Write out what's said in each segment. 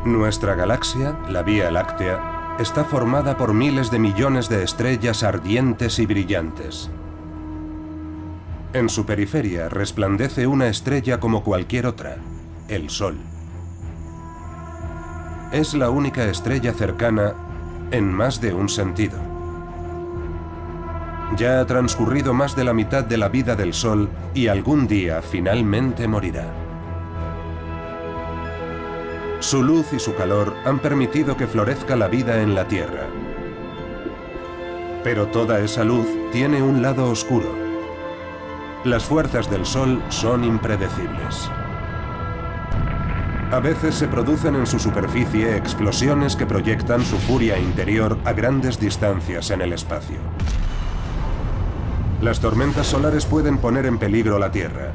Nuestra galaxia, la Vía Láctea, está formada por miles de millones de estrellas ardientes y brillantes. En su periferia resplandece una estrella como cualquier otra, el Sol. Es la única estrella cercana en más de un sentido. Ya ha transcurrido más de la mitad de la vida del Sol y algún día finalmente morirá. Su luz y su calor han permitido que florezca la vida en la Tierra. Pero toda esa luz tiene un lado oscuro. Las fuerzas del Sol son impredecibles. A veces se producen en su superficie explosiones que proyectan su furia interior a grandes distancias en el espacio. Las tormentas solares pueden poner en peligro la Tierra.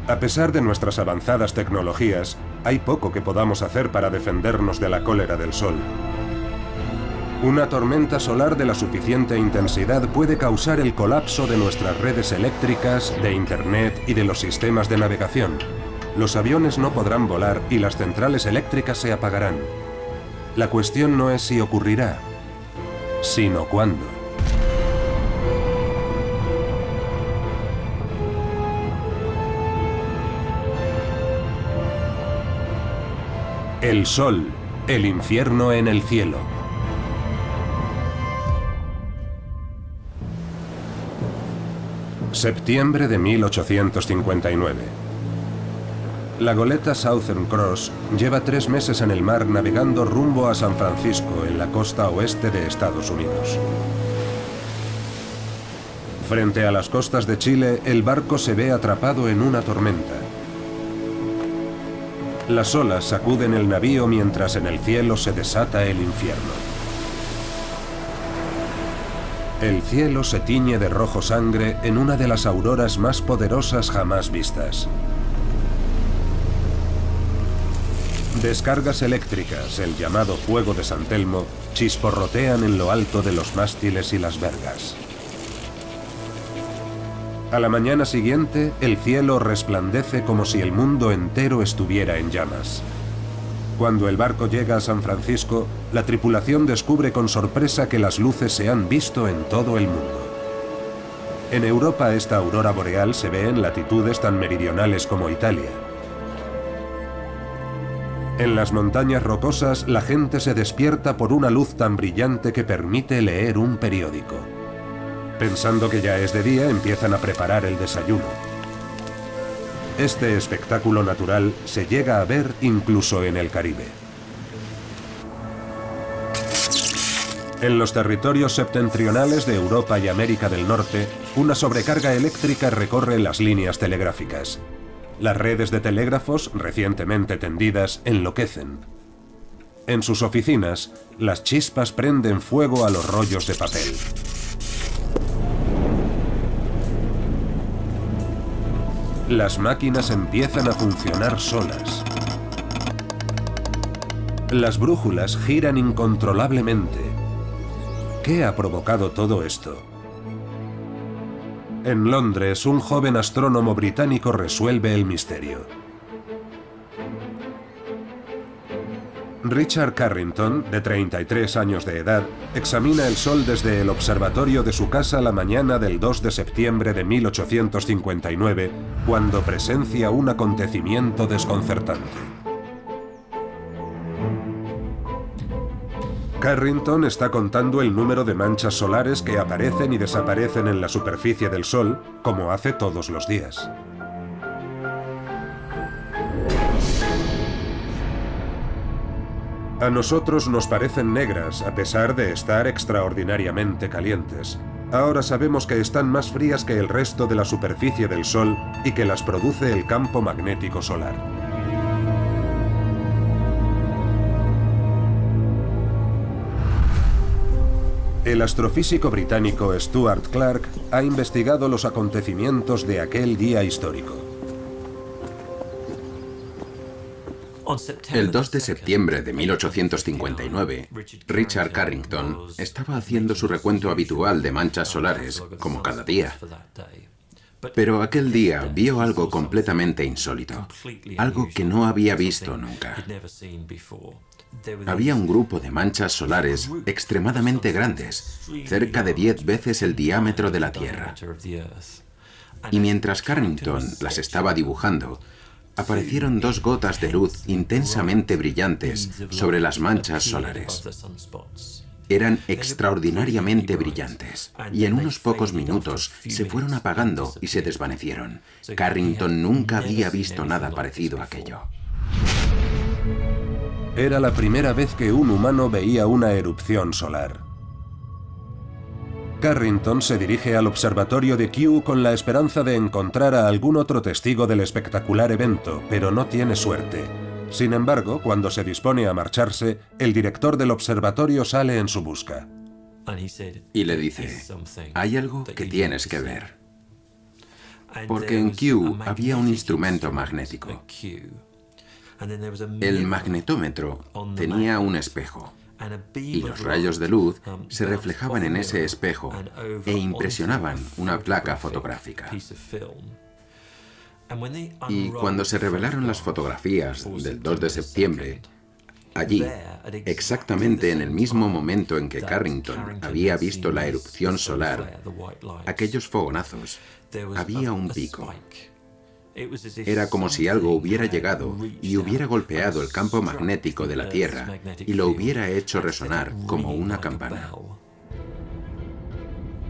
A pesar de nuestras avanzadas tecnologías, hay poco que podamos hacer para defendernos de la cólera del Sol. Una tormenta solar de la suficiente intensidad puede causar el colapso de nuestras redes eléctricas, de Internet y de los sistemas de navegación. Los aviones no podrán volar y las centrales eléctricas se apagarán. La cuestión no es si ocurrirá, sino cuándo. El Sol, el infierno en el cielo. Septiembre de 1859. La goleta Southern Cross lleva 3 meses en el mar navegando rumbo a San Francisco, en la costa oeste de Estados Unidos. Frente a las costas de Chile, el barco se ve atrapado en una tormenta. Las olas sacuden el navío mientras en el cielo se desata el infierno. El cielo se tiñe de rojo sangre en una de las auroras más poderosas jamás vistas. Descargas eléctricas, el llamado fuego de San Telmo, chisporrotean en lo alto de los mástiles y las vergas. A la mañana siguiente, el cielo resplandece como si el mundo entero estuviera en llamas. Cuando el barco llega a San Francisco, la tripulación descubre con sorpresa que las luces se han visto en todo el mundo. En Europa, esta aurora boreal se ve en latitudes tan meridionales como Italia. En las montañas rocosas, la gente se despierta por una luz tan brillante que permite leer un periódico. Pensando que ya es de día, empiezan a preparar el desayuno. Este espectáculo natural se llega a ver incluso en el Caribe. En los territorios septentrionales de Europa y América del Norte, una sobrecarga eléctrica recorre las líneas telegráficas. Las redes de telégrafos, recientemente tendidas, enloquecen. En sus oficinas, las chispas prenden fuego a los rollos de papel. Las máquinas empiezan a funcionar solas. Las brújulas giran incontrolablemente. ¿Qué ha provocado todo esto? En Londres, un joven astrónomo británico resuelve el misterio. Richard Carrington, de 33 años de edad, examina el Sol desde el observatorio de su casa la mañana del 2 de septiembre de 1859, cuando presencia un acontecimiento desconcertante. Carrington está contando el número de manchas solares que aparecen y desaparecen en la superficie del Sol, como hace todos los días. A nosotros nos parecen negras, a pesar de estar extraordinariamente calientes. Ahora sabemos que están más frías que el resto de la superficie del Sol y que las produce el campo magnético solar. El astrofísico británico Stuart Clark ha investigado los acontecimientos de aquel día histórico. El 2 de septiembre de 1859, Richard Carrington estaba haciendo su recuento habitual de manchas solares, como cada día. Pero aquel día vio algo completamente insólito, algo que no había visto nunca. Había un grupo de manchas solares extremadamente grandes, cerca de 10 veces el diámetro de la Tierra. Y mientras Carrington las estaba dibujando, aparecieron dos gotas de luz intensamente brillantes sobre las manchas solares. Eran extraordinariamente brillantes, y en unos pocos minutos se fueron apagando y se desvanecieron. Carrington nunca había visto nada parecido a aquello. Era la primera vez que un humano veía una erupción solar. Carrington se dirige al observatorio de Kew con la esperanza de encontrar a algún otro testigo del espectacular evento, pero no tiene suerte. Sin embargo, cuando se dispone a marcharse, el director del observatorio sale en su busca. Y le dice, hay algo que tienes que ver. Porque en Kew había un instrumento magnético. El magnetómetro tenía un espejo, y los rayos de luz se reflejaban en ese espejo e impresionaban una placa fotográfica. Y cuando se revelaron las fotografías del 2 de septiembre, allí, exactamente en el mismo momento en que Carrington había visto la erupción solar, aquellos fogonazos, había un pico. Era como si algo hubiera llegado y hubiera golpeado el campo magnético de la Tierra y lo hubiera hecho resonar como una campana.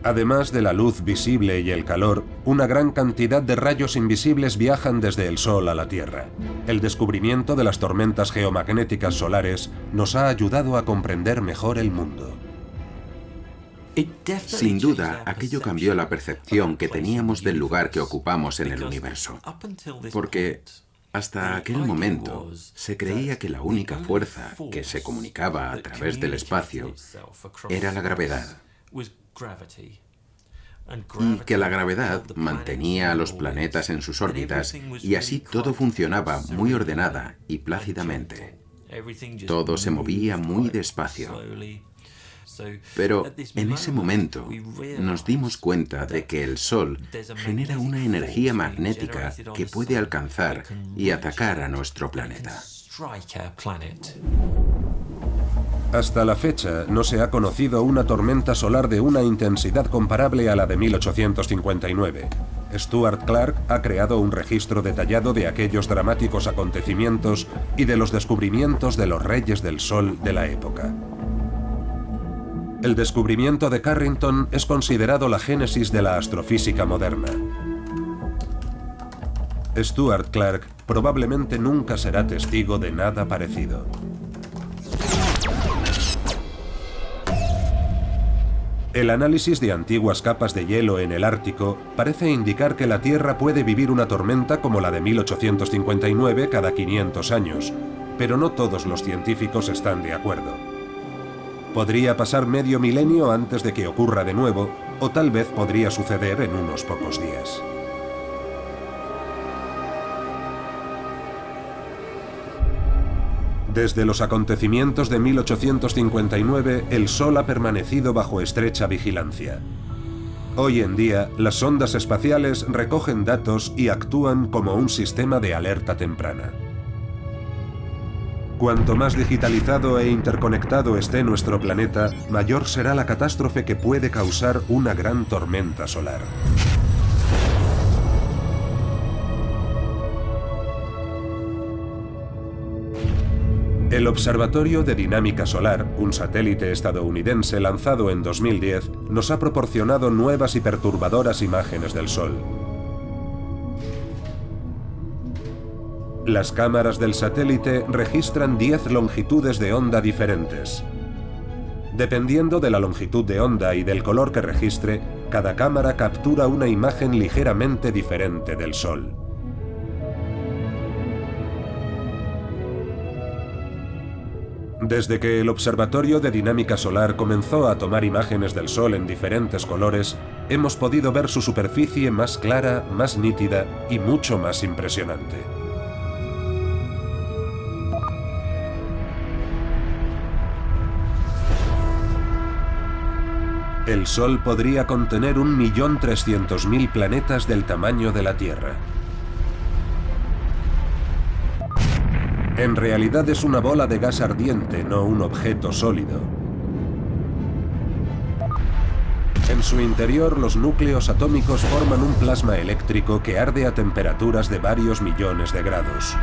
Además de la luz visible y el calor, una gran cantidad de rayos invisibles viajan desde el Sol a la Tierra. El descubrimiento de las tormentas geomagnéticas solares nos ha ayudado a comprender mejor el mundo. Sin duda, aquello cambió la percepción que teníamos del lugar que ocupamos en el universo. Porque hasta aquel momento se creía que la única fuerza que se comunicaba a través del espacio era la gravedad. Y que la gravedad mantenía a los planetas en sus órbitas y así todo funcionaba muy ordenada y plácidamente. Todo se movía muy despacio. Pero en ese momento nos dimos cuenta de que el Sol genera una energía magnética que puede alcanzar y atacar a nuestro planeta. Hasta la fecha no se ha conocido una tormenta solar de una intensidad comparable a la de 1859. Stuart Clark ha creado un registro detallado de aquellos dramáticos acontecimientos y de los descubrimientos de los reyes del Sol de la época. El descubrimiento de Carrington es considerado la génesis de la astrofísica moderna. Stuart Clark probablemente nunca será testigo de nada parecido. El análisis de antiguas capas de hielo en el Ártico parece indicar que la Tierra puede vivir una tormenta como la de 1859 cada 500 años, pero no todos los científicos están de acuerdo. Podría pasar medio milenio antes de que ocurra de nuevo, o tal vez podría suceder en unos pocos días. Desde los acontecimientos de 1859, el Sol ha permanecido bajo estrecha vigilancia. Hoy en día, las sondas espaciales recogen datos y actúan como un sistema de alerta temprana. Cuanto más digitalizado e interconectado esté nuestro planeta, mayor será la catástrofe que puede causar una gran tormenta solar. El Observatorio de Dinámica Solar, un satélite estadounidense lanzado en 2010, nos ha proporcionado nuevas y perturbadoras imágenes del Sol. Las cámaras del satélite registran 10 longitudes de onda diferentes. Dependiendo de la longitud de onda y del color que registre, cada cámara captura una imagen ligeramente diferente del Sol. Desde que el Observatorio de Dinámica Solar comenzó a tomar imágenes del Sol en diferentes colores, hemos podido ver su superficie más clara, más nítida y mucho más impresionante. El Sol podría contener 1.300.000 planetas del tamaño de la Tierra. En realidad es una bola de gas ardiente, no un objeto sólido. En su interior, los núcleos atómicos forman un plasma eléctrico que arde a temperaturas de varios millones de grados.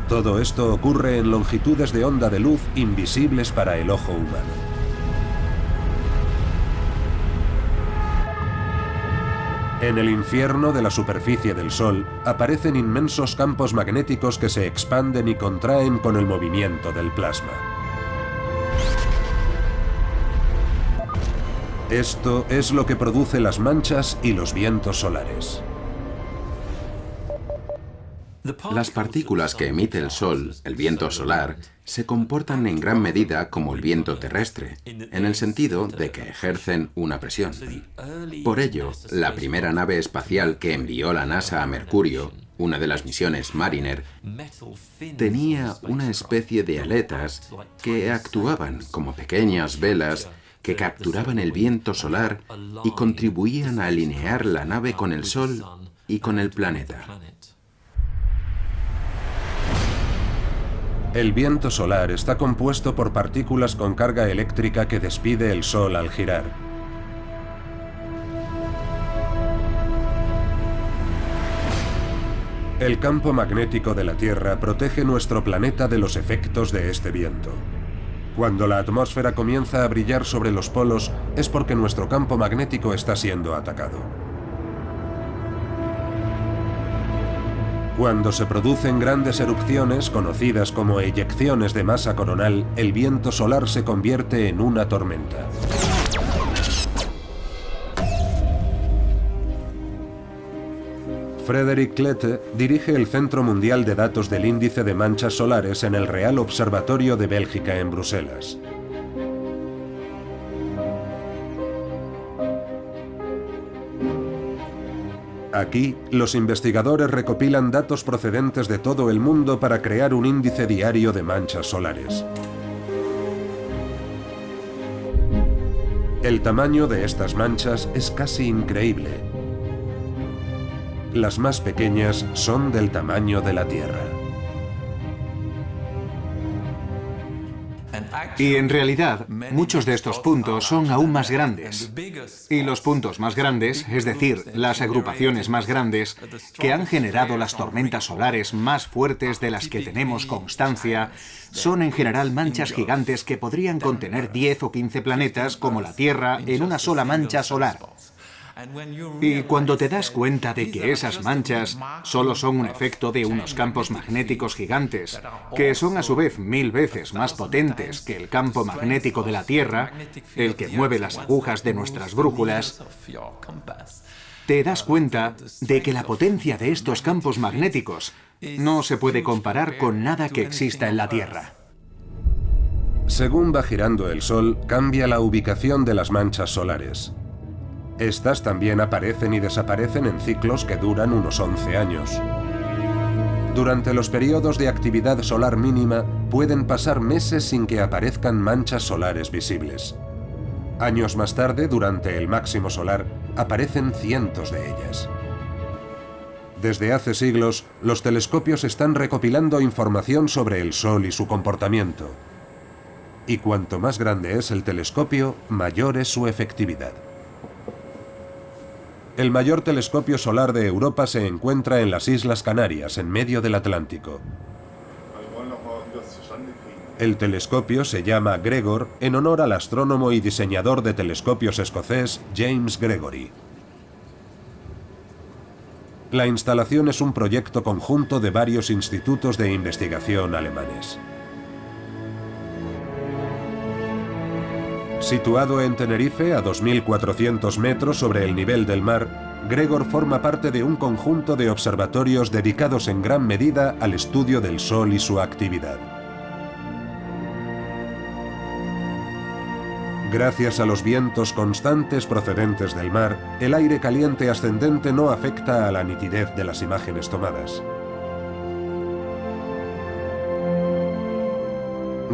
Todo esto ocurre en longitudes de onda de luz invisibles para el ojo humano. En el infierno de la superficie del Sol aparecen inmensos campos magnéticos que se expanden y contraen con el movimiento del plasma. Esto es lo que produce las manchas y los vientos solares. Las partículas que emite el Sol, el viento solar, se comportan en gran medida como el viento terrestre, en el sentido de que ejercen una presión. Por ello, la primera nave espacial que envió la NASA a Mercurio, una de las misiones Mariner, tenía una especie de aletas que actuaban como pequeñas velas que capturaban el viento solar y contribuían a alinear la nave con el Sol y con el planeta. El viento solar está compuesto por partículas con carga eléctrica que despide el Sol al girar. El campo magnético de la Tierra protege nuestro planeta de los efectos de este viento. Cuando la atmósfera comienza a brillar sobre los polos, es porque nuestro campo magnético está siendo atacado. Cuando se producen grandes erupciones, conocidas como eyecciones de masa coronal, el viento solar se convierte en una tormenta. Frederick Klette dirige el Centro Mundial de Datos del Índice de Manchas Solares en el Real Observatorio de Bélgica en Bruselas. Aquí, los investigadores recopilan datos procedentes de todo el mundo para crear un índice diario de manchas solares. El tamaño de estas manchas es casi increíble. Las más pequeñas son del tamaño de la Tierra. Y en realidad, muchos de estos puntos son aún más grandes. Y los puntos más grandes, es decir, las agrupaciones más grandes, que han generado las tormentas solares más fuertes de las que tenemos constancia, son en general manchas gigantes que podrían contener 10 o 15 planetas como la Tierra en una sola mancha solar. Y cuando te das cuenta de que esas manchas solo son un efecto de unos campos magnéticos gigantes, que son a su vez 1000 veces más potentes que el campo magnético de la Tierra, el que mueve las agujas de nuestras brújulas, te das cuenta de que la potencia de estos campos magnéticos no se puede comparar con nada que exista en la Tierra. Según va girando el Sol, cambia la ubicación de las manchas solares. Estas también aparecen y desaparecen en ciclos que duran unos 11 años. Durante los periodos de actividad solar mínima, pueden pasar meses sin que aparezcan manchas solares visibles. Años más tarde, durante el máximo solar, aparecen cientos de ellas. Desde hace siglos, los telescopios están recopilando información sobre el Sol y su comportamiento. Y cuanto más grande es el telescopio, mayor es su efectividad. El mayor telescopio solar de Europa se encuentra en las Islas Canarias, en medio del Atlántico. El telescopio se llama Gregor en honor al astrónomo y diseñador de telescopios escocés James Gregory. La instalación es un proyecto conjunto de varios institutos de investigación alemanes. Situado en Tenerife, a 2.400 metros sobre el nivel del mar, Gregor forma parte de un conjunto de observatorios dedicados en gran medida al estudio del Sol y su actividad. Gracias a los vientos constantes procedentes del mar, el aire caliente ascendente no afecta a la nitidez de las imágenes tomadas.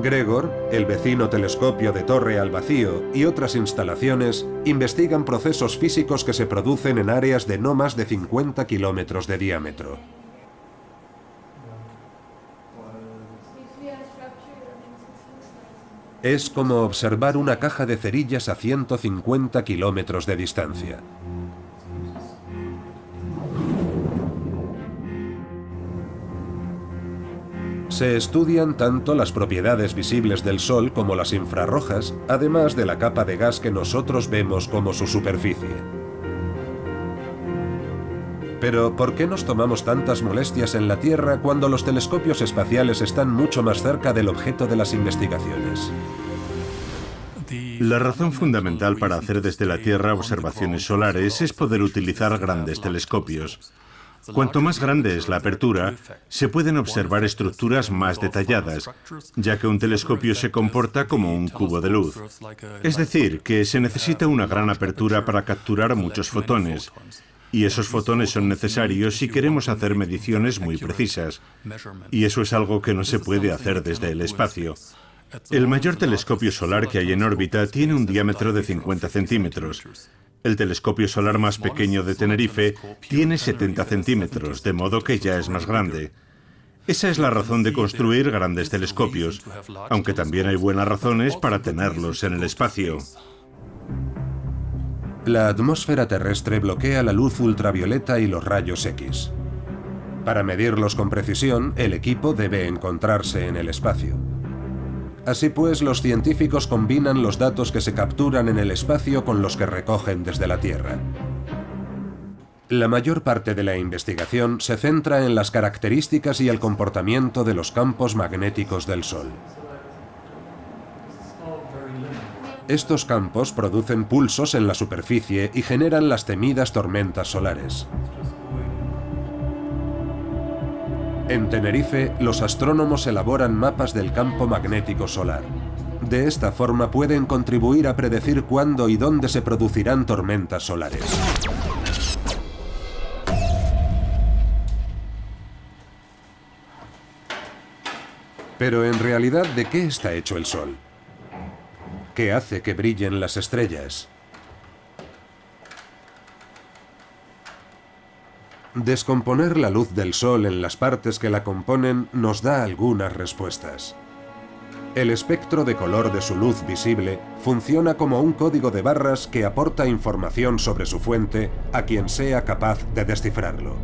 Gregor, el vecino telescopio de Torre al Vacío y otras instalaciones investigan procesos físicos que se producen en áreas de no más de 50 kilómetros de diámetro. Es como observar una caja de cerillas a 150 kilómetros de distancia. Se estudian tanto las propiedades visibles del Sol como las infrarrojas, además de la capa de gas que nosotros vemos como su superficie. Pero, ¿por qué nos tomamos tantas molestias en la Tierra cuando los telescopios espaciales están mucho más cerca del objeto de las investigaciones? La razón fundamental para hacer desde la Tierra observaciones solares es poder utilizar grandes telescopios. Cuanto más grande es la apertura, se pueden observar estructuras más detalladas, ya que un telescopio se comporta como un cubo de luz. Es decir, que se necesita una gran apertura para capturar muchos fotones. Y esos fotones son necesarios si queremos hacer mediciones muy precisas. Y eso es algo que no se puede hacer desde el espacio. El mayor telescopio solar que hay en órbita tiene un diámetro de 50 centímetros. El telescopio solar más pequeño de Tenerife tiene 70 centímetros, de modo que ya es más grande. Esa es la razón de construir grandes telescopios, aunque también hay buenas razones para tenerlos en el espacio. La atmósfera terrestre bloquea la luz ultravioleta y los rayos X. Para medirlos con precisión, el equipo debe encontrarse en el espacio. Así pues, los científicos combinan los datos que se capturan en el espacio con los que recogen desde la Tierra. La mayor parte de la investigación se centra en las características y el comportamiento de los campos magnéticos del Sol. Estos campos producen pulsos en la superficie y generan las temidas tormentas solares. En Tenerife, los astrónomos elaboran mapas del campo magnético solar. De esta forma pueden contribuir a predecir cuándo y dónde se producirán tormentas solares. Pero en realidad, ¿de qué está hecho el Sol? ¿Qué hace que brillen las estrellas? Descomponer la luz del Sol en las partes que la componen nos da algunas respuestas. El espectro de color de su luz visible funciona como un código de barras que aporta información sobre su fuente a quien sea capaz de descifrarlo.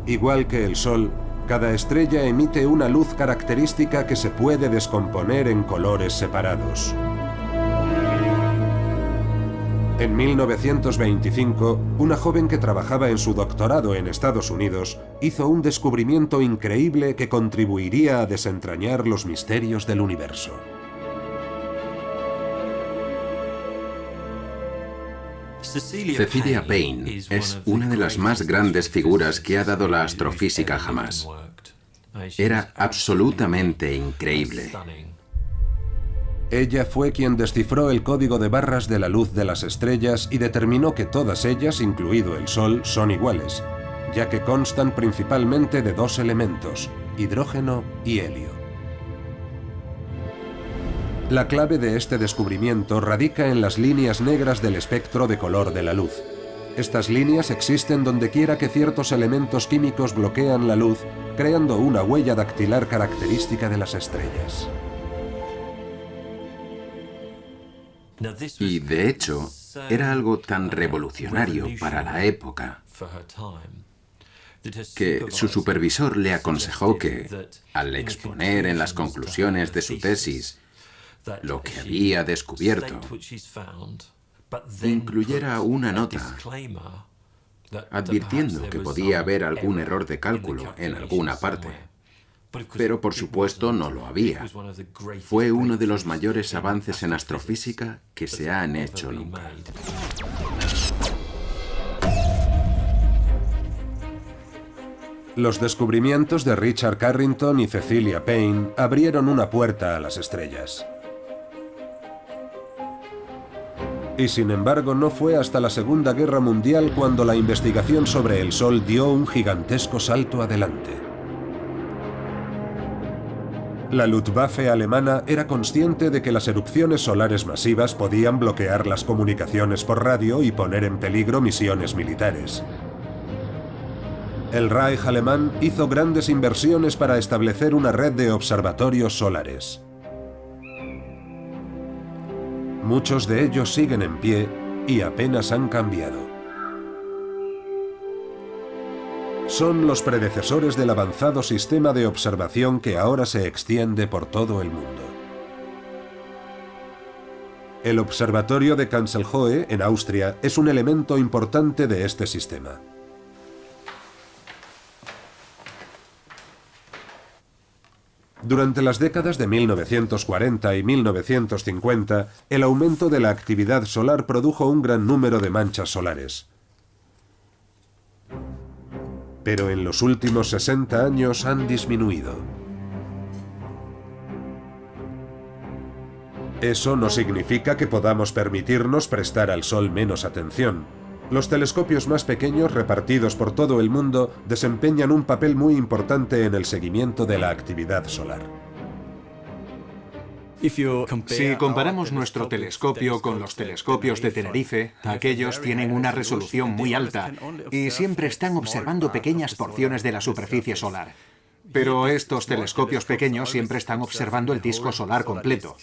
Igual que el Sol, cada estrella emite una luz característica que se puede descomponer en colores separados. En 1925, una joven que trabajaba en su doctorado en Estados Unidos hizo un descubrimiento increíble que contribuiría a desentrañar los misterios del universo. Cecilia Payne es una de las más grandes figuras que ha dado la astrofísica jamás. Era absolutamente increíble. Ella fue quien descifró el código de barras de la luz de las estrellas y determinó que todas ellas, incluido el Sol, son iguales, ya que constan principalmente de dos elementos, hidrógeno y helio. La clave de este descubrimiento radica en las líneas negras del espectro de color de la luz. Estas líneas existen donde quiera que ciertos elementos químicos bloquean la luz, creando una huella dactilar característica de las estrellas. Y de hecho, era algo tan revolucionario para la época que su supervisor le aconsejó que, al exponer en las conclusiones de su tesis lo que había descubierto, incluyera una nota advirtiendo que podía haber algún error de cálculo en alguna parte. Pero por supuesto no lo había. Fue uno de los mayores avances en astrofísica que se han hecho nunca. Los descubrimientos de Richard Carrington y Cecilia Payne abrieron una puerta a las estrellas. Y sin embargo, no fue hasta la Segunda Guerra Mundial cuando la investigación sobre el Sol dio un gigantesco salto adelante. La Luftwaffe alemana era consciente de que las erupciones solares masivas podían bloquear las comunicaciones por radio y poner en peligro misiones militares. El Reich alemán hizo grandes inversiones para establecer una red de observatorios solares. Muchos de ellos siguen en pie y apenas han cambiado. Son los predecesores del avanzado sistema de observación que ahora se extiende por todo el mundo. El observatorio de Kanzelhoe, en Austria, es un elemento importante de este sistema. Durante las décadas de 1940 y 1950, el aumento de la actividad solar produjo un gran número de manchas solares. Pero en los últimos 60 años han disminuido. Eso no significa que podamos permitirnos prestar al Sol menos atención. Los telescopios más pequeños repartidos por todo el mundo desempeñan un papel muy importante en el seguimiento de la actividad solar. Si comparamos nuestro telescopio con los telescopios de Tenerife, aquellos tienen una resolución muy alta y siempre están observando pequeñas porciones de la superficie solar. Pero estos telescopios pequeños siempre están observando el disco solar completo.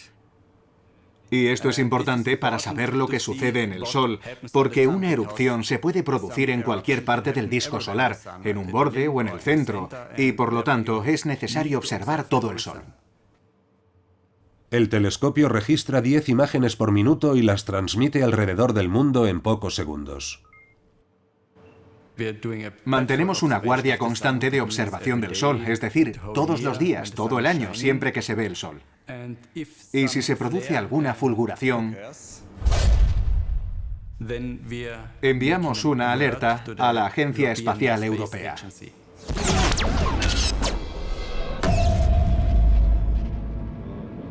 Y esto es importante para saber lo que sucede en el Sol, porque una erupción se puede producir en cualquier parte del disco solar, en un borde o en el centro, y por lo tanto es necesario observar todo el Sol. El telescopio registra 10 imágenes por minuto y las transmite alrededor del mundo en pocos segundos. Mantenemos una guardia constante de observación del Sol, es decir, todos los días, todo el año, siempre que se ve el Sol. Y si se produce alguna fulguración, enviamos una alerta a la Agencia Espacial Europea.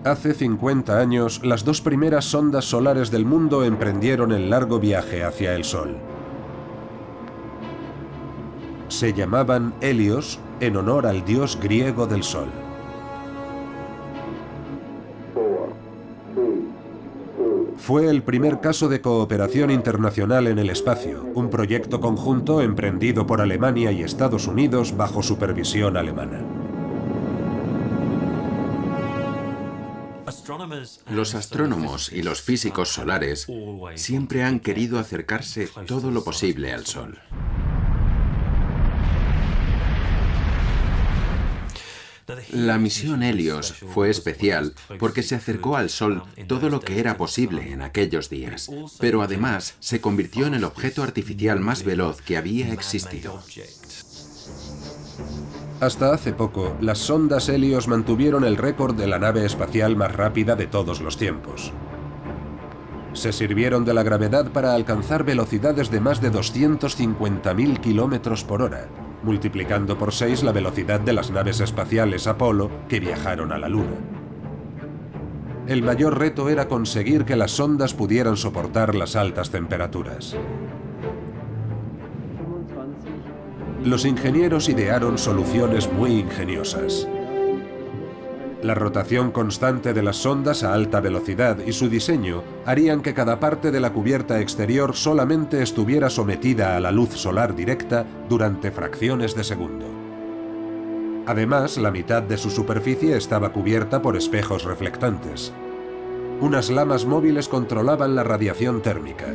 Hace 50 años, las dos primeras sondas solares del mundo emprendieron el largo viaje hacia el Sol. Se llamaban Helios en honor al dios griego del Sol. Fue el primer caso de cooperación internacional en el espacio, un proyecto conjunto emprendido por Alemania y Estados Unidos bajo supervisión alemana. Los astrónomos y los físicos solares siempre han querido acercarse todo lo posible al Sol. La misión Helios fue especial porque se acercó al Sol todo lo que era posible en aquellos días, pero además se convirtió en el objeto artificial más veloz que había existido. Hasta hace poco, las sondas Helios mantuvieron el récord de la nave espacial más rápida de todos los tiempos. Se sirvieron de la gravedad para alcanzar velocidades de más de 250.000 kilómetros por hora, multiplicando por 6 la velocidad de las naves espaciales Apolo que viajaron a la Luna. El mayor reto era conseguir que las sondas pudieran soportar las altas temperaturas. Los ingenieros idearon soluciones muy ingeniosas. La rotación constante de las sondas a alta velocidad y su diseño harían que cada parte de la cubierta exterior solamente estuviera sometida a la luz solar directa durante fracciones de segundo. Además, la mitad de su superficie estaba cubierta por espejos reflectantes. Unas lamas móviles controlaban la radiación térmica.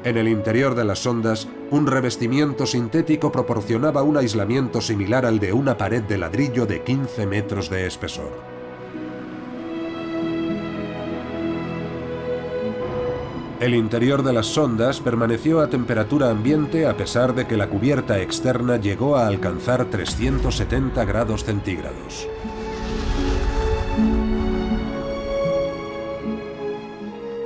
En el interior de las sondas, un revestimiento sintético proporcionaba un aislamiento similar al de una pared de ladrillo de 15 metros de espesor. El interior de las sondas permaneció a temperatura ambiente a pesar de que la cubierta externa llegó a alcanzar 370 grados centígrados.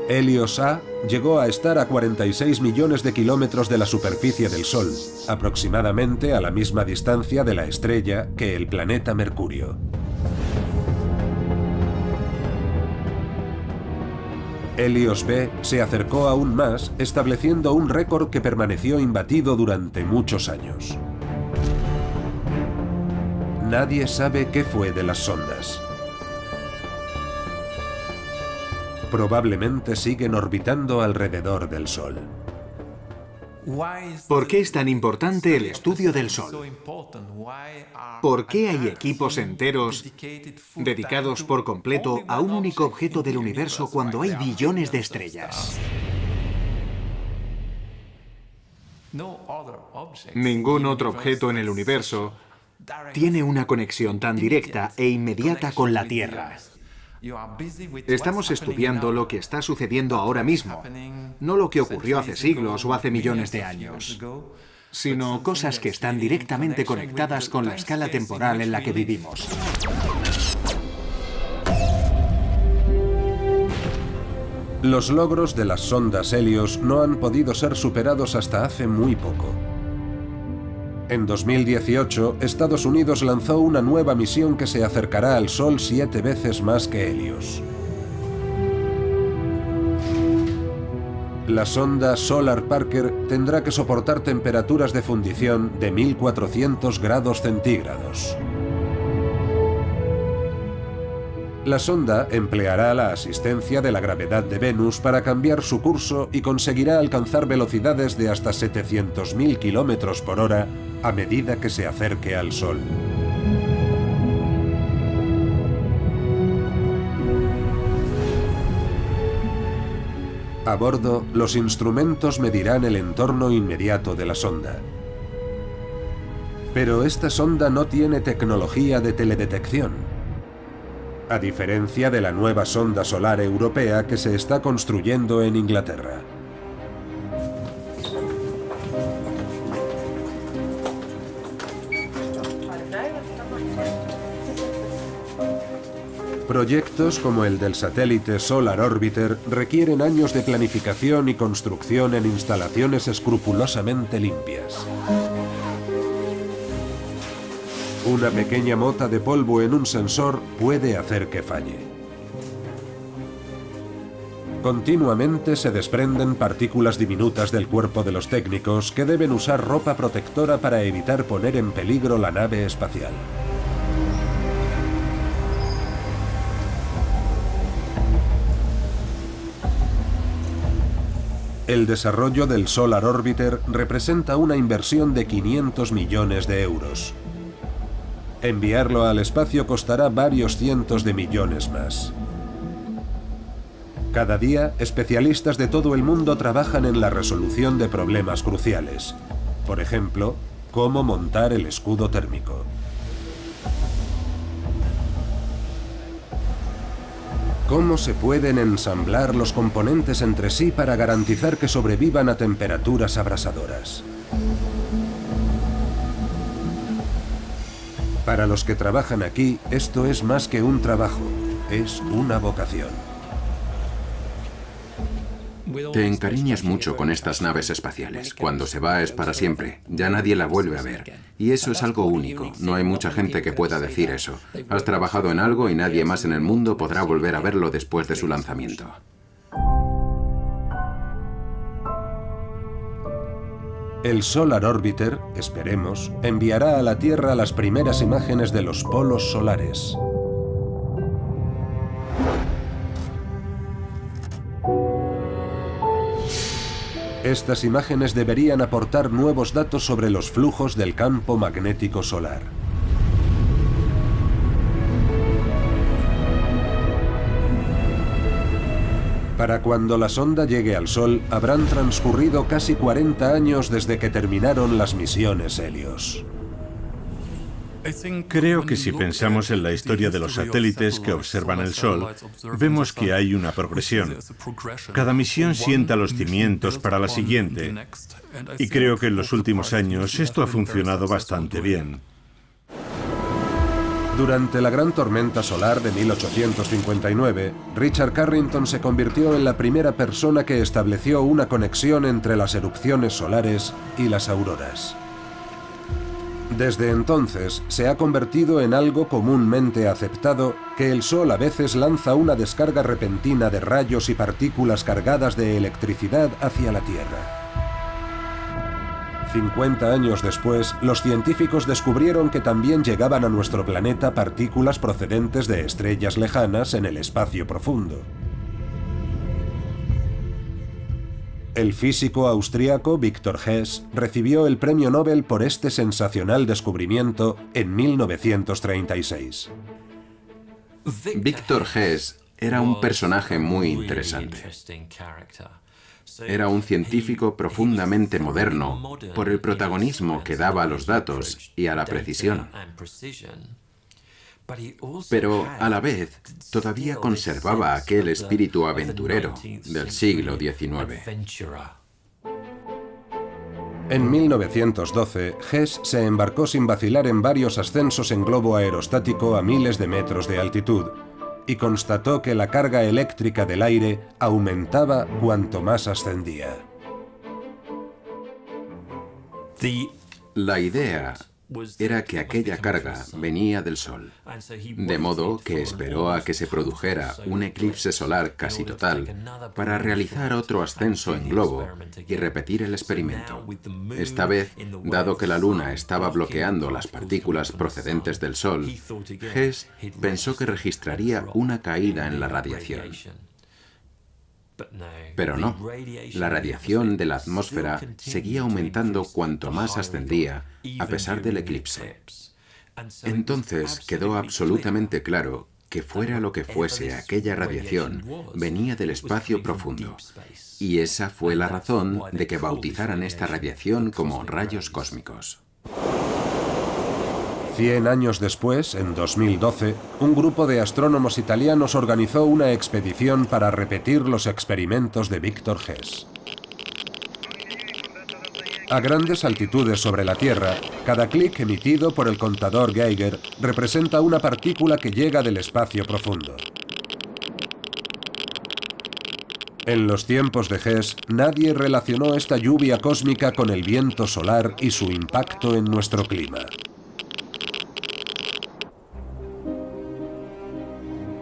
Helios A llegó a estar a 46 millones de kilómetros de la superficie del Sol, aproximadamente a la misma distancia de la estrella que el planeta Mercurio. Helios B se acercó aún más, estableciendo un récord que permaneció imbatido durante muchos años. nadie sabe qué fue de las sondas. Probablemente siguen orbitando alrededor del Sol. ¿Por qué es tan importante el estudio del Sol? ¿Por qué hay equipos enteros dedicados por completo a un único objeto del universo cuando hay billones de estrellas? Ningún otro objeto en el universo tiene una conexión tan directa e inmediata con la Tierra. Estamos estudiando lo que está sucediendo ahora mismo, no lo que ocurrió hace siglos o hace millones de años, sino cosas que están directamente conectadas con la escala temporal en la que vivimos. Los logros de las sondas Helios no han podido ser superados hasta hace muy poco. En 2018, Estados Unidos lanzó una nueva misión que se acercará al Sol 7 veces más que Helios. La sonda Solar Parker tendrá que soportar temperaturas de fundición de 1400 grados centígrados. La sonda empleará la asistencia de la gravedad de Venus para cambiar su curso y conseguirá alcanzar velocidades de hasta 700.000 kilómetros por hora a medida que se acerque al Sol. A bordo, los instrumentos medirán el entorno inmediato de la sonda. Pero esta sonda no tiene tecnología de teledetección, a diferencia de la nueva sonda solar europea que se está construyendo en Inglaterra. Proyectos como el del satélite Solar Orbiter requieren años de planificación y construcción en instalaciones escrupulosamente limpias. Una pequeña mota de polvo en un sensor puede hacer que falle. Continuamente se desprenden partículas diminutas del cuerpo de los técnicos que deben usar ropa protectora para evitar poner en peligro la nave espacial. El desarrollo del Solar Orbiter representa una inversión de 500 millones de euros. Enviarlo al espacio costará varios cientos de millones más. Cada día, especialistas de todo el mundo trabajan en la resolución de problemas cruciales. Por ejemplo, cómo montar el escudo térmico. ¿Cómo se pueden ensamblar los componentes entre sí para garantizar que sobrevivan a temperaturas abrasadoras? Para los que trabajan aquí, esto es más que un trabajo, es una vocación. Te encariñas mucho con estas naves espaciales. Cuando se va es para siempre, ya nadie la vuelve a ver. Y eso es algo único, no hay mucha gente que pueda decir eso. Has trabajado en algo y nadie más en el mundo podrá volver a verlo después de su lanzamiento. El Solar Orbiter, esperemos, enviará a la Tierra las primeras imágenes de los polos solares. Estas imágenes deberían aportar nuevos datos sobre los flujos del campo magnético solar. Para cuando la sonda llegue al Sol, habrán transcurrido casi 40 años desde que terminaron las misiones Helios. Creo que si pensamos en la historia de los satélites que observan el Sol, vemos que hay una progresión. Cada misión sienta los cimientos para la siguiente, y creo que en los últimos años esto ha funcionado bastante bien. Durante la gran tormenta solar de 1859, Richard Carrington se convirtió en la primera persona que estableció una conexión entre las erupciones solares y las auroras. Desde entonces, se ha convertido en algo comúnmente aceptado que el Sol a veces lanza una descarga repentina de rayos y partículas cargadas de electricidad hacia la Tierra. 50 años después, los científicos descubrieron que también llegaban a nuestro planeta partículas procedentes de estrellas lejanas en el espacio profundo. El físico austríaco Victor Hess recibió el premio Nobel por este sensacional descubrimiento en 1936. Victor Hess era un personaje muy interesante. Era un científico profundamente moderno por el protagonismo que daba a los datos y a la precisión. Pero a la vez todavía conservaba aquel espíritu aventurero del siglo XIX. En 1912, Hess se embarcó sin vacilar en varios ascensos en globo aerostático a miles de metros de altitud y constató que la carga eléctrica del aire aumentaba cuanto más ascendía. La idea era que aquella carga venía del Sol, de modo que esperó a que se produjera un eclipse solar casi total para realizar otro ascenso en globo y repetir el experimento. Esta vez, dado que la Luna estaba bloqueando las partículas procedentes del Sol, Hess pensó que registraría una caída en la radiación. Pero no, la radiación de la atmósfera seguía aumentando cuanto más ascendía, a pesar del eclipse. Entonces quedó absolutamente claro que fuera lo que fuese aquella radiación, venía del espacio profundo. Y esa fue la razón de que bautizaran esta radiación como rayos cósmicos. 100 años después, en 2012, un grupo de astrónomos italianos organizó una expedición para repetir los experimentos de Victor Hess. A grandes altitudes sobre la Tierra, cada clic emitido por el contador Geiger representa una partícula que llega del espacio profundo. En los tiempos de Hess, nadie relacionó esta lluvia cósmica con el viento solar y su impacto en nuestro clima.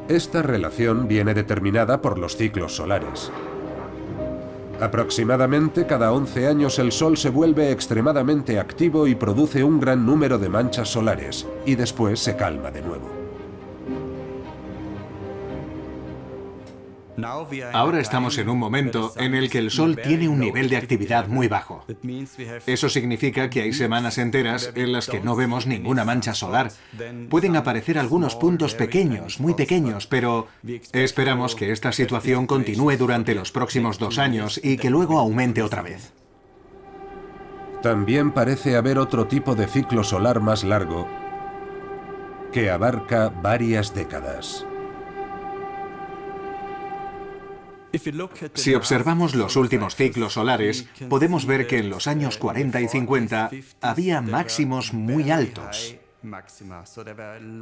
Esta relación viene determinada por los ciclos solares. Aproximadamente cada 11 años el Sol se vuelve extremadamente activo y produce un gran número de manchas solares, y después se calma de nuevo. Ahora estamos en un momento en el que el Sol tiene un nivel de actividad muy bajo. Eso significa que hay semanas enteras en las que no vemos ninguna mancha solar. Pueden aparecer algunos puntos pequeños, muy pequeños, pero esperamos que esta situación continúe durante los próximos 2 años y que luego aumente otra vez. También parece haber otro tipo de ciclo solar más largo que abarca varias décadas. Si observamos los últimos ciclos solares, podemos ver que en los años 40 y 50 había máximos muy altos.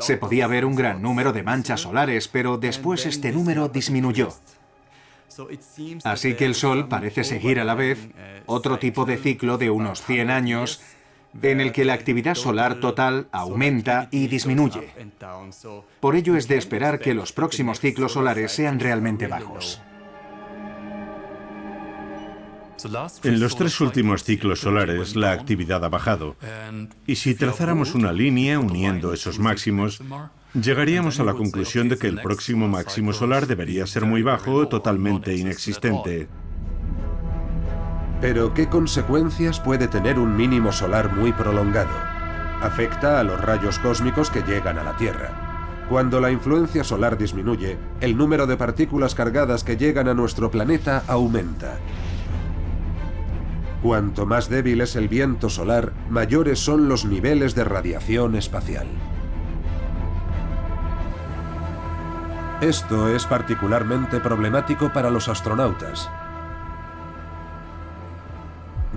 Se podía ver un gran número de manchas solares, pero después este número disminuyó. Así que el Sol parece seguir a la vez otro tipo de ciclo de unos 100 años en el que la actividad solar total aumenta y disminuye. Por ello es de esperar que los próximos ciclos solares sean realmente bajos. En los 3 últimos ciclos solares, la actividad ha bajado. Y si trazáramos una línea uniendo esos máximos, llegaríamos a la conclusión de que el próximo máximo solar debería ser muy bajo o totalmente inexistente. Pero, ¿qué consecuencias puede tener un mínimo solar muy prolongado? Afecta a los rayos cósmicos que llegan a la Tierra. Cuando la influencia solar disminuye, el número de partículas cargadas que llegan a nuestro planeta aumenta. Cuanto más débil es el viento solar, mayores son los niveles de radiación espacial. Esto es particularmente problemático para los astronautas.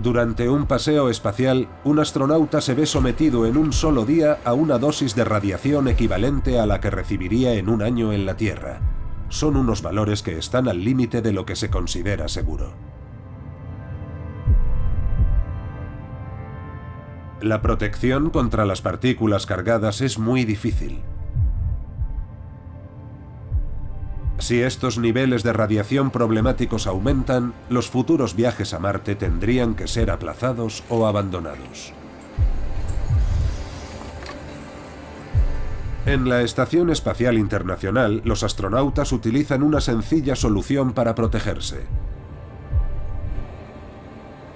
Durante un paseo espacial, un astronauta se ve sometido en un solo día a una dosis de radiación equivalente a la que recibiría en un año en la Tierra. Son unos valores que están al límite de lo que se considera seguro. La protección contra las partículas cargadas es muy difícil. Si estos niveles de radiación problemáticos aumentan, los futuros viajes a Marte tendrían que ser aplazados o abandonados. En la Estación Espacial Internacional, los astronautas utilizan una sencilla solución para protegerse.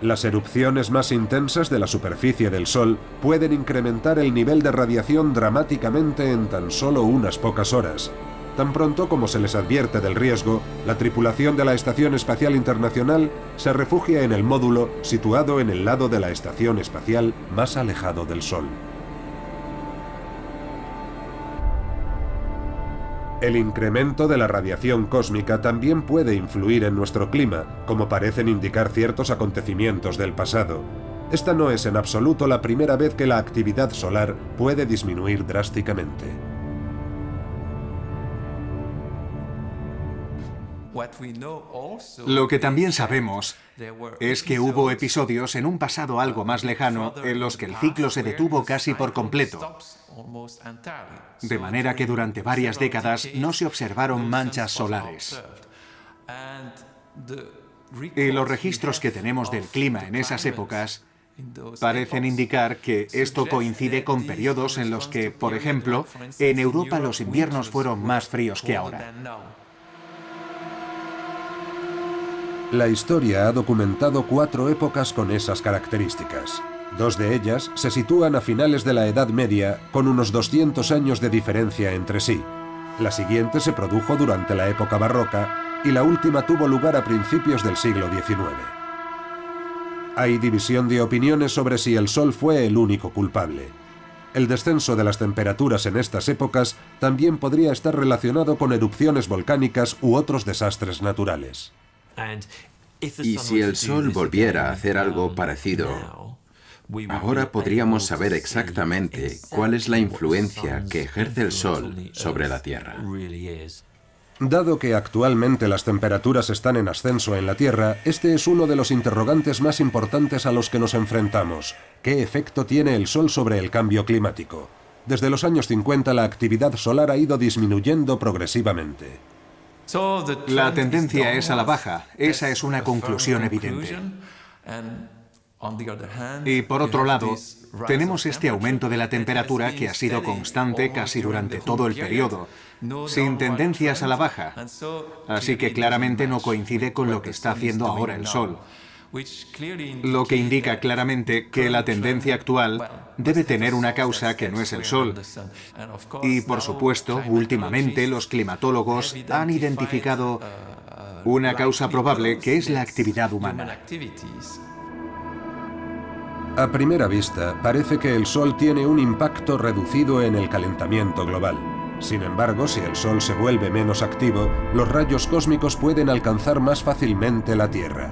Las erupciones más intensas de la superficie del Sol pueden incrementar el nivel de radiación dramáticamente en tan solo unas pocas horas. Tan pronto como se les advierte del riesgo, la tripulación de la Estación Espacial Internacional se refugia en el módulo situado en el lado de la estación espacial más alejado del Sol. El incremento de la radiación cósmica también puede influir en nuestro clima, como parecen indicar ciertos acontecimientos del pasado. Esta no es en absoluto la primera vez que la actividad solar puede disminuir drásticamente. Lo que también sabemos es que hubo episodios en un pasado algo más lejano en los que el ciclo se detuvo casi por completo, de manera que durante varias décadas no se observaron manchas solares. Y los registros que tenemos del clima en esas épocas parecen indicar que esto coincide con periodos en los que, por ejemplo, en Europa los inviernos fueron más fríos que ahora. La historia ha documentado 4 épocas con esas características. 2 de ellas se sitúan a finales de la Edad Media, con unos 200 años de diferencia entre sí. La siguiente se produjo durante la época barroca y la última tuvo lugar a principios del siglo XIX. Hay división de opiniones sobre si el Sol fue el único culpable. El descenso de las temperaturas en estas épocas también podría estar relacionado con erupciones volcánicas u otros desastres naturales. Y si el Sol volviera a hacer algo parecido, ahora podríamos saber exactamente cuál es la influencia que ejerce el Sol sobre la Tierra. Dado que actualmente las temperaturas están en ascenso en la Tierra, este es uno de los interrogantes más importantes a los que nos enfrentamos. ¿Qué efecto tiene el Sol sobre el cambio climático? Desde los años 50 la actividad solar ha ido disminuyendo progresivamente. La tendencia es a la baja, esa es una conclusión evidente. Y por otro lado, tenemos este aumento de la temperatura que ha sido constante casi durante todo el periodo, sin tendencias a la baja, así que claramente no coincide con lo que está haciendo ahora el Sol. Lo que indica claramente que la tendencia actual debe tener una causa que no es el Sol. Y por supuesto, últimamente los climatólogos han identificado una causa probable que es la actividad humana. A primera vista, parece que el Sol tiene un impacto reducido en el calentamiento global. Sin embargo, si el Sol se vuelve menos activo, los rayos cósmicos pueden alcanzar más fácilmente la Tierra.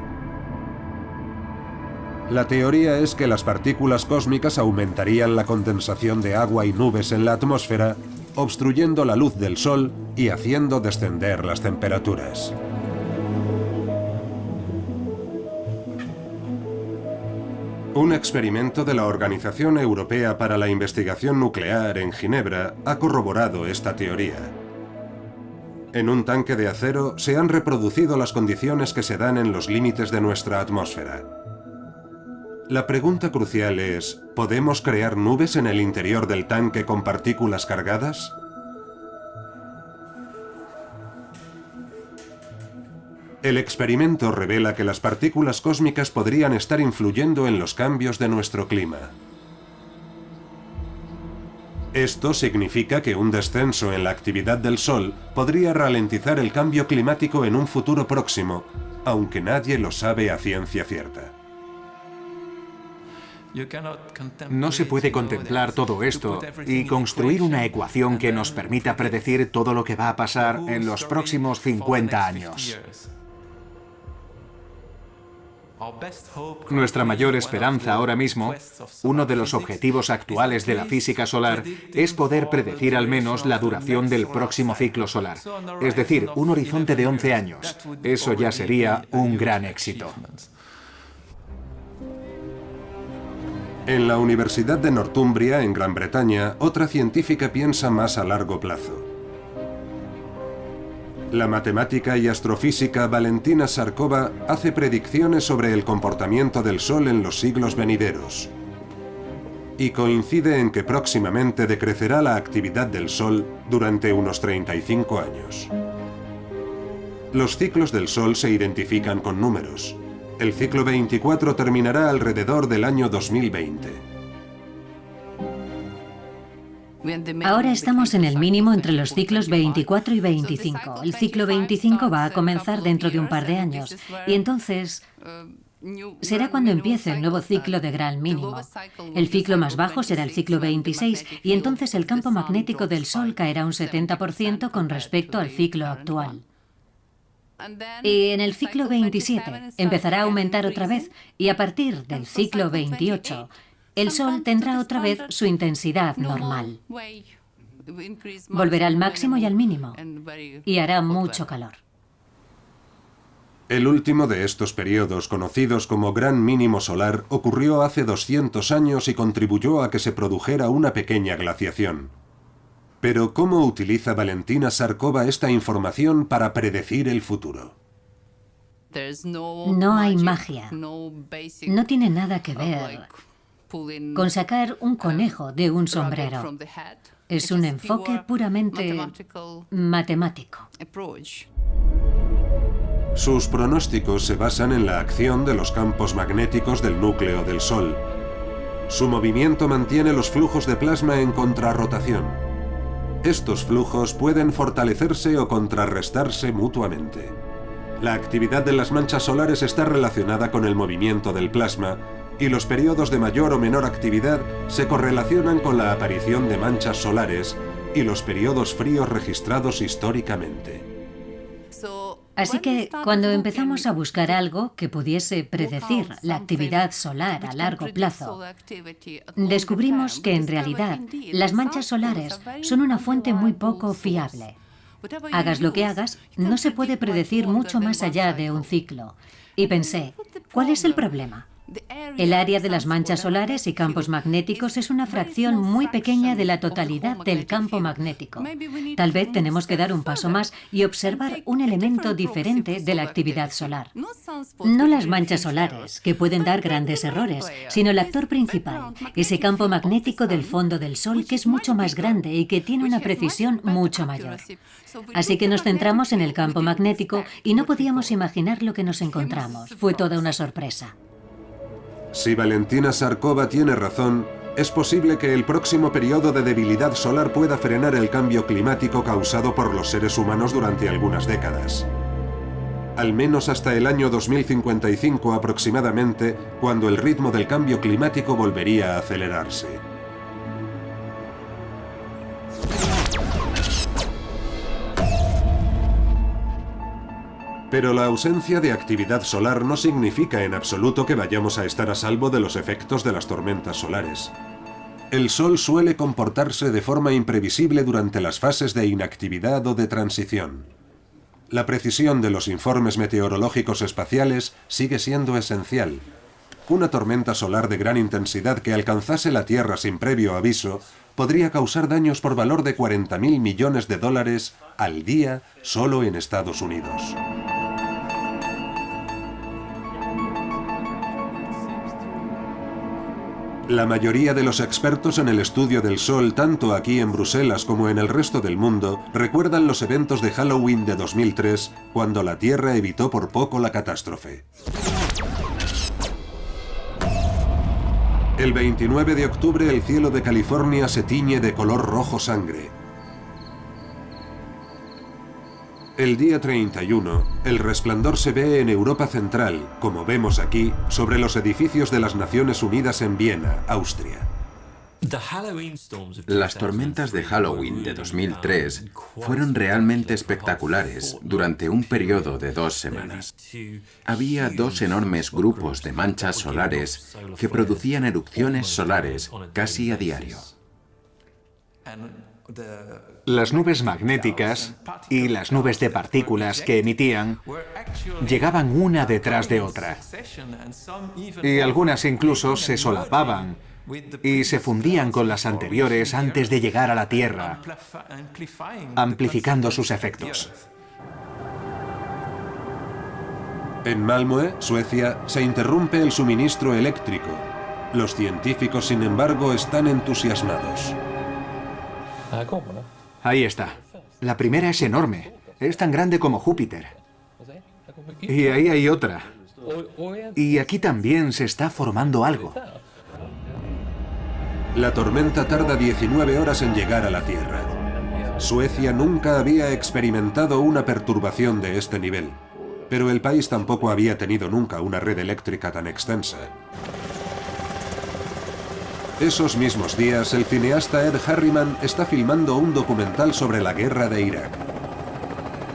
La teoría es que las partículas cósmicas aumentarían la condensación de agua y nubes en la atmósfera, obstruyendo la luz del Sol y haciendo descender las temperaturas. Un experimento de la Organización Europea para la Investigación Nuclear en Ginebra ha corroborado esta teoría. En un tanque de acero se han reproducido las condiciones que se dan en los límites de nuestra atmósfera. La pregunta crucial es, ¿podemos crear nubes en el interior del tanque con partículas cargadas? El experimento revela que las partículas cósmicas podrían estar influyendo en los cambios de nuestro clima. Esto significa que un descenso en la actividad del Sol podría ralentizar el cambio climático en un futuro próximo, aunque nadie lo sabe a ciencia cierta. No se puede contemplar todo esto y construir una ecuación que nos permita predecir todo lo que va a pasar en los próximos 50 años. Nuestra mayor esperanza ahora mismo, uno de los objetivos actuales de la física solar, es poder predecir al menos la duración del próximo ciclo solar, es decir, un horizonte de 11 años. Eso ya sería un gran éxito. En la Universidad de Northumbria, en Gran Bretaña, otra científica piensa más a largo plazo. La matemática y astrofísica Valentina Sarkova hace predicciones sobre el comportamiento del Sol en los siglos venideros. Y coincide en que próximamente decrecerá la actividad del Sol durante unos 35 años. Los ciclos del Sol se identifican con números. El ciclo 24 terminará alrededor del año 2020. Ahora estamos en el mínimo entre los ciclos 24 y 25. El ciclo 25 va a comenzar dentro de un par de años y entonces será cuando empiece el nuevo ciclo de gran mínimo. El ciclo más bajo será el ciclo 26 y entonces el campo magnético del Sol caerá un 70% con respecto al ciclo actual. Y en el ciclo 27 empezará a aumentar otra vez y a partir del ciclo 28 el Sol tendrá otra vez su intensidad normal. Volverá al máximo y al mínimo y hará mucho calor. El último de estos periodos, conocidos como Gran Mínimo Solar, ocurrió hace 200 años y contribuyó a que se produjera una pequeña glaciación. Pero ¿cómo utiliza Valentina Sarkova esta información para predecir el futuro? No hay magia. No tiene nada que ver con sacar un conejo de un sombrero. Es un enfoque puramente matemático. Sus pronósticos se basan en la acción de los campos magnéticos del núcleo del Sol. Su movimiento mantiene los flujos de plasma en contrarrotación. Estos flujos pueden fortalecerse o contrarrestarse mutuamente. La actividad de las manchas solares está relacionada con el movimiento del plasma y los periodos de mayor o menor actividad se correlacionan con la aparición de manchas solares y los periodos fríos registrados históricamente. Así que cuando empezamos a buscar algo que pudiese predecir la actividad solar a largo plazo, descubrimos que en realidad las manchas solares son una fuente muy poco fiable. Hagas lo que hagas, no se puede predecir mucho más allá de un ciclo. Y pensé, ¿cuál es el problema? El área de las manchas solares y campos magnéticos es una fracción muy pequeña de la totalidad del campo magnético. Tal vez tenemos que dar un paso más y observar un elemento diferente de la actividad solar. No las manchas solares, que pueden dar grandes errores, sino el actor principal, ese campo magnético del fondo del Sol que es mucho más grande y que tiene una precisión mucho mayor. Así que nos centramos en el campo magnético y no podíamos imaginar lo que nos encontramos. Fue toda una sorpresa. Si Valentina Sarkova tiene razón, es posible que el próximo periodo de debilidad solar pueda frenar el cambio climático causado por los seres humanos durante algunas décadas. Al menos hasta el año 2055 aproximadamente, cuando el ritmo del cambio climático volvería a acelerarse. Pero la ausencia de actividad solar no significa en absoluto que vayamos a estar a salvo de los efectos de las tormentas solares. El Sol suele comportarse de forma imprevisible durante las fases de inactividad o de transición. La precisión de los informes meteorológicos espaciales sigue siendo esencial. Una tormenta solar de gran intensidad que alcanzase la Tierra sin previo aviso podría causar daños por valor de 40.000 millones de dólares al día solo en Estados Unidos. La mayoría de los expertos en el estudio del Sol, tanto aquí en Bruselas como en el resto del mundo, recuerdan los eventos de Halloween de 2003, cuando la Tierra evitó por poco la catástrofe. El 29 de octubre el cielo de California se tiñe de color rojo sangre. El día 31, el resplandor se ve en Europa Central, como vemos aquí, sobre los edificios de las Naciones Unidas en Viena, Austria. Las tormentas de Halloween de 2003 fueron realmente espectaculares durante un periodo de 2 semanas. Había 2 enormes grupos de manchas solares que producían erupciones solares casi a diario. Las nubes magnéticas y las nubes de partículas que emitían llegaban una detrás de otra. Y algunas incluso se solapaban y se fundían con las anteriores antes de llegar a la Tierra, amplificando sus efectos. En Malmö, Suecia, se interrumpe el suministro eléctrico. Los científicos, sin embargo, están entusiasmados. Ahí está. La primera es enorme. Es tan grande como Júpiter. Y ahí hay otra. Y aquí también se está formando algo. La tormenta tarda 19 horas en llegar a la Tierra. Suecia nunca había experimentado una perturbación de este nivel, pero el país tampoco había tenido nunca una red eléctrica tan extensa. Esos mismos días, el cineasta Ed Harriman está filmando un documental sobre la guerra de Irak.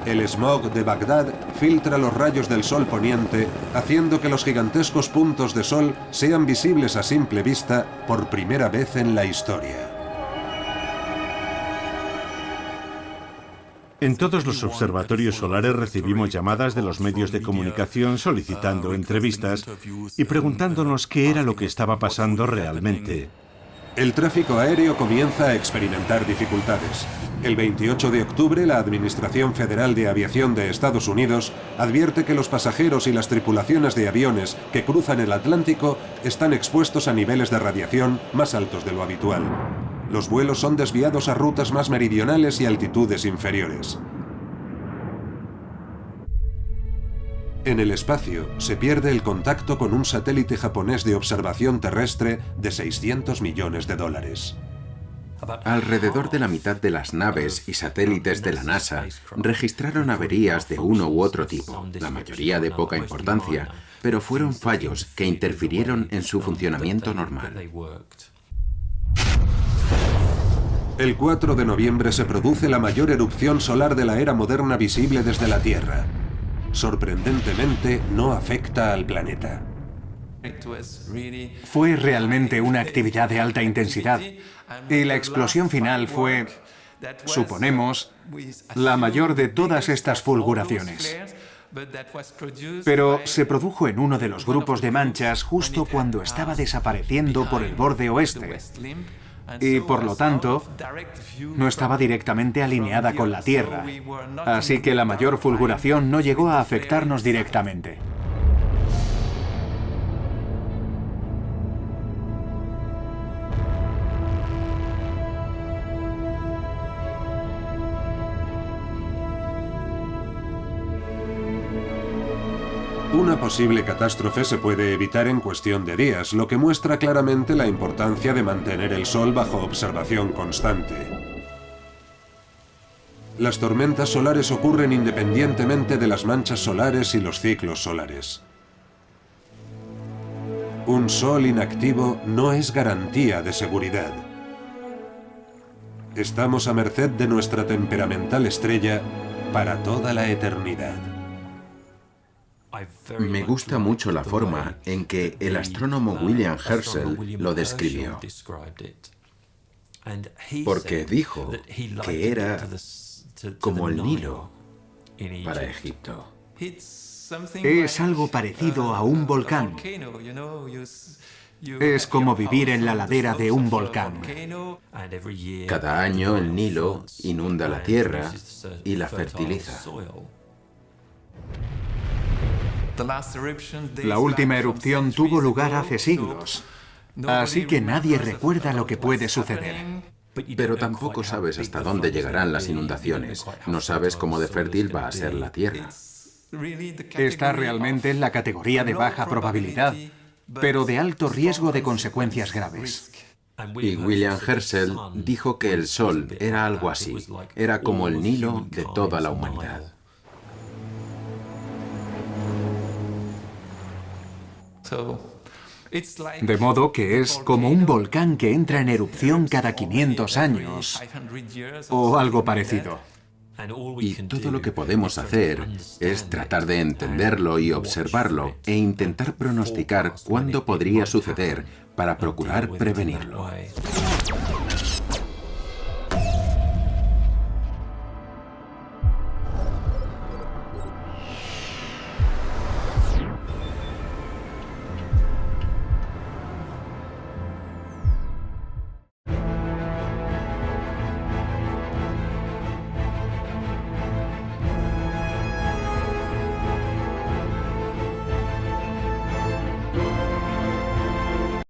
El smog de Bagdad filtra los rayos del sol poniente, haciendo que los gigantescos puntos de sol sean visibles a simple vista por primera vez en la historia. En todos los observatorios solares recibimos llamadas de los medios de comunicación solicitando entrevistas y preguntándonos qué era lo que estaba pasando realmente. El tráfico aéreo comienza a experimentar dificultades. El 28 de octubre, la Administración Federal de Aviación de Estados Unidos advierte que los pasajeros y las tripulaciones de aviones que cruzan el Atlántico están expuestos a niveles de radiación más altos de lo habitual. Los vuelos son desviados a rutas más meridionales y altitudes inferiores. En el espacio, se pierde el contacto con un satélite japonés de observación terrestre de $600 millones. Alrededor de la mitad de las naves y satélites de la NASA registraron averías de uno u otro tipo, la mayoría de poca importancia, pero fueron fallos que interfirieron en su funcionamiento normal. El 4 de noviembre se produce la mayor erupción solar de la era moderna visible desde la Tierra. Sorprendentemente, no afecta al planeta. Fue realmente una actividad de alta intensidad y la explosión final fue, suponemos, la mayor de todas estas fulguraciones. Pero se produjo en uno de los grupos de manchas justo cuando estaba desapareciendo por el borde oeste. Y por lo tanto, no estaba directamente alineada con la Tierra. Así que la mayor fulguración no llegó a afectarnos directamente. Una posible catástrofe se puede evitar en cuestión de días, lo que muestra claramente la importancia de mantener el Sol bajo observación constante. Las tormentas solares ocurren independientemente de las manchas solares y los ciclos solares. Un Sol inactivo no es garantía de seguridad. Estamos a merced de nuestra temperamental estrella para toda la eternidad. Me gusta mucho la forma en que el astrónomo William Herschel lo describió, porque dijo que era como el Nilo para Egipto. Es algo parecido a un volcán. Es como vivir en la ladera de un volcán. Cada año el Nilo inunda la tierra y la fertiliza. La última erupción tuvo lugar hace siglos, así que nadie recuerda lo que puede suceder. Pero tampoco sabes hasta dónde llegarán las inundaciones. No sabes cómo de fértil va a ser la tierra. Está realmente en la categoría de baja probabilidad, pero de alto riesgo de consecuencias graves. Y William Herschel dijo que el Sol era algo así. Era como el Nilo de toda la humanidad. De modo que es como un volcán que entra en erupción cada 500 años, o algo parecido. Y todo lo que podemos hacer es tratar de entenderlo y observarlo e intentar pronosticar cuándo podría suceder para procurar prevenirlo.